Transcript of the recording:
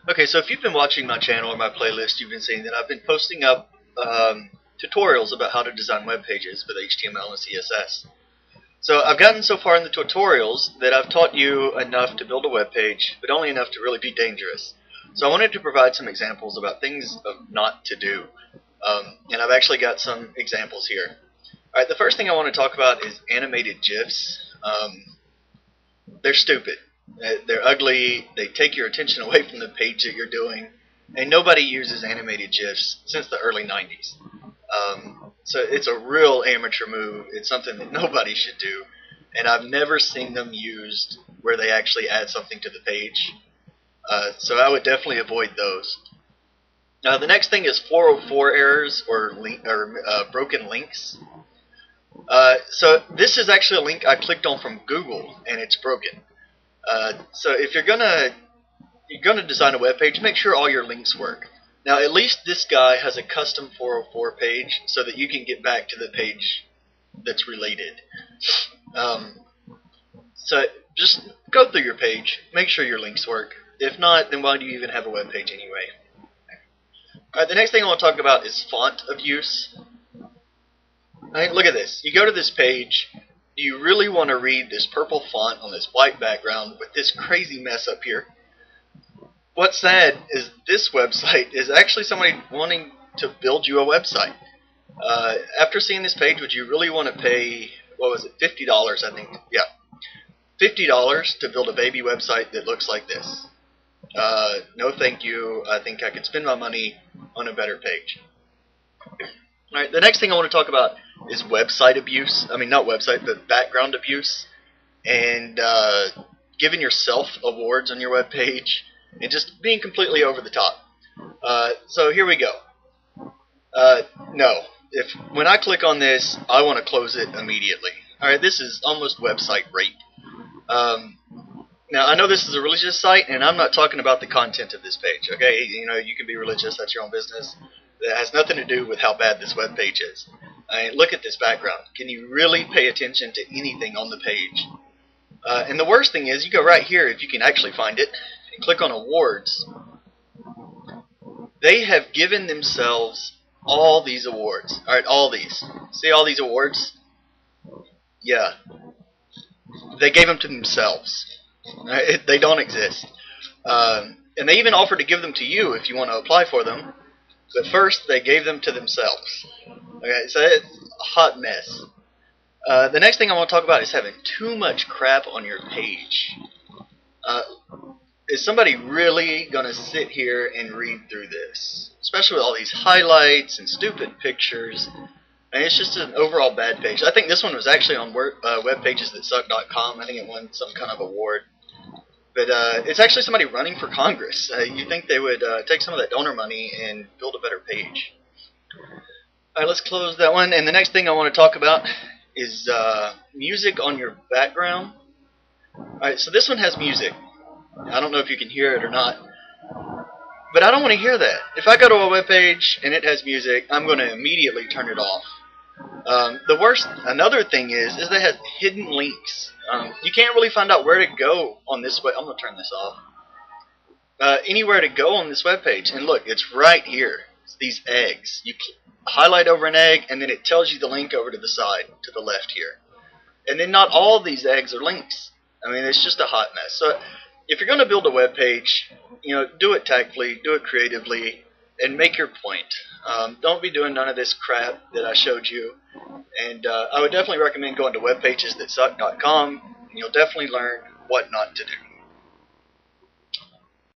Okay, so if you've been watching my channel or my playlist, you've been seeing that I've been posting up tutorials about how to design web pages with HTML and CSS. So I've gotten so far in the tutorials that I've taught you enough to build a web page, but only enough to really be dangerous. So I wanted to provide some examples about things not to do. And I've actually got some examples here. Alright, the first thing I want to talk about is animated GIFs. They're stupid. They're ugly, they take your attention away from the page that you're doing, and nobody uses animated GIFs since the early 90s. So it's a real amateur move. It's something that nobody should do, and I've never seen them used where they actually add something to the page. So I would definitely avoid those. The next thing is 404 errors or broken links. So this is actually a link I clicked on from Google, and it's broken. So if you're gonna design a web page, make sure all your links work. Now, at least this guy has a custom 404 page so that you can get back to the page that's related. So just go through your page, make sure your links work. If not, then why do you even have a web page anyway? Alright, the next thing I want to talk about is font abuse. Alright, look at this. You go to this page. Do you really want to read this purple font on this white background with this crazy mess up here? What's sad is this website is actually somebody wanting to build you a website. After seeing this page, would you really want to pay, what was it, $50 I think? Yeah, $50 to build a baby website that looks like this. No thank you. I think I could spend my money on a better page. Alright, the next thing I want to talk about is website abuse. I mean, not website, but background abuse. And giving yourself awards on your web page. And just being completely over the top. So here we go. No. When I click on this, I want to close it immediately. Alright, this is almost website rape. Now, I know this is a religious site, and I'm not talking about the content of this page, okay? You know, you can be religious, that's your own business. That has nothing to do with how bad this web page is. I mean, look at this background. Can you really pay attention to anything on the page? And the worst thing is, you go right here, if you can actually find it, and click on awards. They have given themselves all these awards. Alright, all these. See all these awards? Yeah. They gave them to themselves. They don't exist. And they even offered to give them to you if you want to apply for them. But first, they gave them to themselves. Okay, so it's a hot mess. The next thing I want to talk about is having too much crap on your page. Is somebody really going to sit here and read through this? Especially with all these highlights and stupid pictures. And it's just an overall bad page. I think this one was actually on webpages.suck.com. I think it won some kind of award. But it's actually somebody running for Congress. You think they would take some of that donor money and build a better page. Alright, let's close that one. And the next thing I want to talk about is music on your background. Alright, so this one has music. I don't know if you can hear it or not. But I don't want to hear that. If I go to a web page and it has music, I'm going to immediately turn it off. Another thing is they have hidden links. You can't really find out where to go on this web. I'm going to turn this off. Anywhere to go on this web page. And look, it's right here. It's these eggs. You highlight over an egg, and then it tells you the link over to the side, to the left here. And then not all these eggs are links. I mean, it's just a hot mess. So if you're going to build a web page, you know, do it tactfully, do it creatively, and make your point. Don't be doing none of this crap that I showed you. And I would definitely recommend going to webpages.suck.com, and you'll definitely learn what not to do.